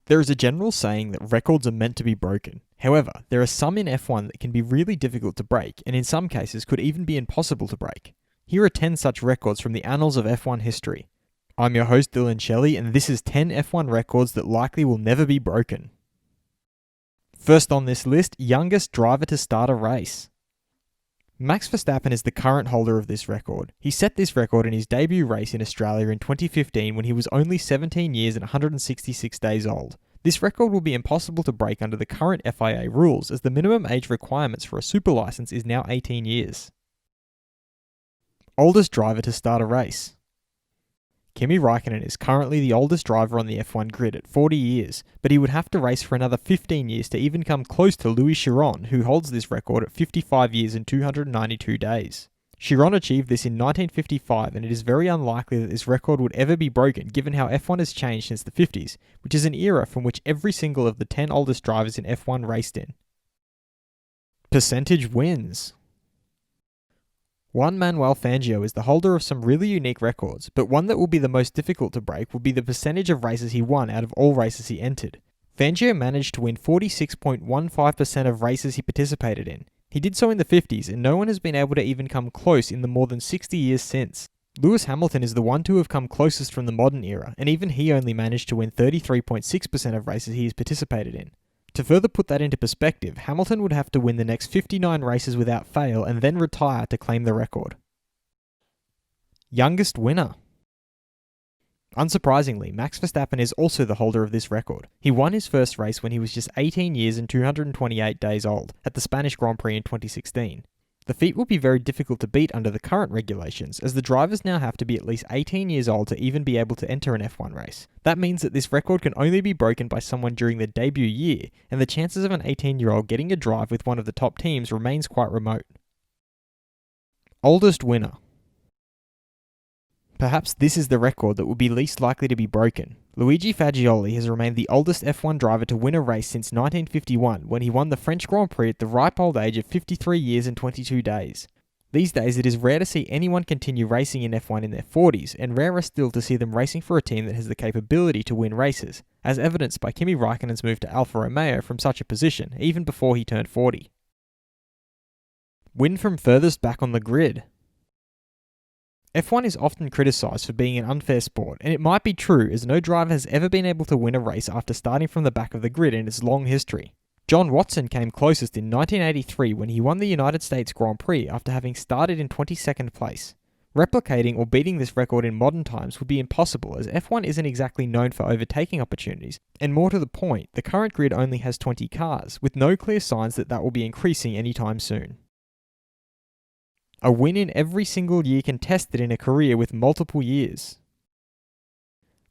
There is a general saying that records are meant to be broken. However, there are some in F1 that can be really difficult to break, and in some cases could even be impossible to break. Here are 10 such records from the annals of F1 history. I'm your host Dylan Shelley, and this is 10 F1 records that likely will never be broken. First on this list, youngest driver to start a race. Max Verstappen is the current holder of this record. He set this record in his debut race in Australia in 2015 when he was only 17 years and 166 days old. This record will be impossible to break under the current FIA rules, as the minimum age requirements for a super license is now 18 years. Oldest driver to start a race. Kimi Räikkönen is currently the oldest driver on the F1 grid at 40 years, but he would have to race for another 15 years to even come close to Louis Chiron, who holds this record at 55 years and 292 days. Chiron achieved this in 1955, and it is very unlikely that this record would ever be broken given how F1 has changed since the 50s, which is an era from which every single of the 10 oldest drivers in F1 raced in. Percentage wins. Juan Manuel Fangio is the holder of some really unique records, but one that will be the most difficult to break will be the percentage of races he won out of all races he entered. Fangio managed to win 46.15% of races he participated in. He did so in the 50s, and no one has been able to even come close in the more than 60 years since. Lewis Hamilton is the one to have come closest from the modern era, and even he only managed to win 33.6% of races he has participated in. To further put that into perspective, Hamilton would have to win the next 59 races without fail and then retire to claim the record. Youngest winner. Unsurprisingly, Max Verstappen is also the holder of this record. He won his first race when he was just 18 years and 228 days old, at the Spanish Grand Prix in 2016. The feat will be very difficult to beat under the current regulations, as the drivers now have to be at least 18 years old to even be able to enter an F1 race. That means that this record can only be broken by someone during their debut year, and the chances of an 18-year-old getting a drive with one of the top teams remains quite remote. Oldest winner. Perhaps this is the record that would be least likely to be broken. Luigi Fagioli has remained the oldest F1 driver to win a race since 1951, when he won the French Grand Prix at the ripe old age of 53 years and 22 days. These days, it is rare to see anyone continue racing in F1 in their 40s, and rarer still to see them racing for a team that has the capability to win races, as evidenced by Kimi Räikkönen's move to Alfa Romeo from such a position, even before he turned 40. Win from furthest back on the grid. F1 is often criticised for being an unfair sport, and it might be true, as no driver has ever been able to win a race after starting from the back of the grid in its long history. John Watson came closest in 1983 when he won the United States Grand Prix after having started in 22nd place. Replicating or beating this record in modern times would be impossible, as F1 isn't exactly known for overtaking opportunities, and more to the point, the current grid only has 20 cars, with no clear signs that that will be increasing anytime soon. A win in every single year contested in a career with multiple years.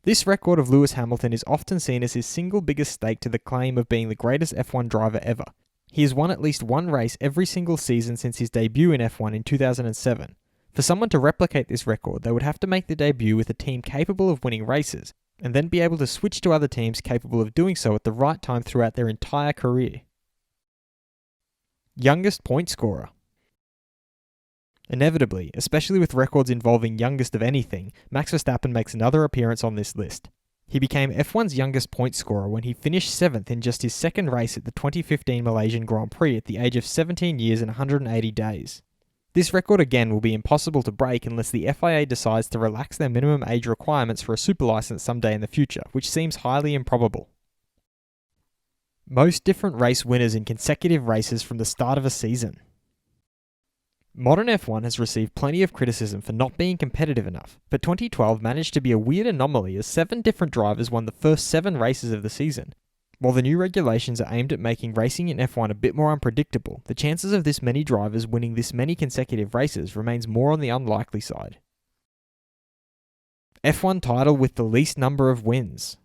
This record of Lewis Hamilton is often seen as his single biggest stake to the claim of being the greatest F1 driver ever. He has won at least one race every single season since his debut in F1 in 2007. For someone to replicate this record, they would have to make the debut with a team capable of winning races, and then be able to switch to other teams capable of doing so at the right time throughout their entire career. Youngest point scorer. Inevitably, especially with records involving youngest of anything, Max Verstappen makes another appearance on this list. He became F1's youngest point scorer when he finished 7th in just his second race at the 2015 Malaysian Grand Prix at the age of 17 years and 180 days. This record again will be impossible to break unless the FIA decides to relax their minimum age requirements for a super license someday in the future, which seems highly improbable. Most different race winners in consecutive races from the start of a season. Modern F1 has received plenty of criticism for not being competitive enough, but 2012 managed to be a weird anomaly as 7 different drivers won the first 7 races of the season. While the new regulations are aimed at making racing in F1 a bit more unpredictable, the chances of this many drivers winning this many consecutive races remains more on the unlikely side. F1 title with the least number of wins.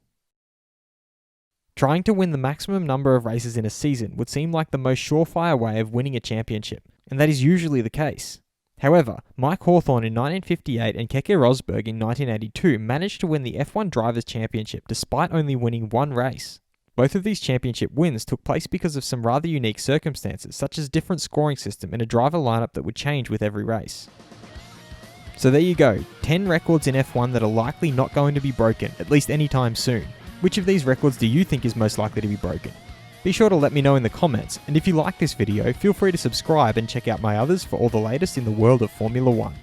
Trying to win the maximum number of races in a season would seem like the most surefire way of winning a championship, and that is usually the case. However, Mike Hawthorn in 1958 and Keke Rosberg in 1982 managed to win the F1 Drivers' Championship despite only winning one race. Both of these championship wins took place because of some rather unique circumstances, such as different scoring system and a driver lineup that would change with every race. So there you go, 10 records in F1 that are likely not going to be broken, at least anytime soon. Which of these records do you think is most likely to be broken? Be sure to let me know in the comments, and if you like this video, feel free to subscribe and check out my others for all the latest in the world of Formula 1.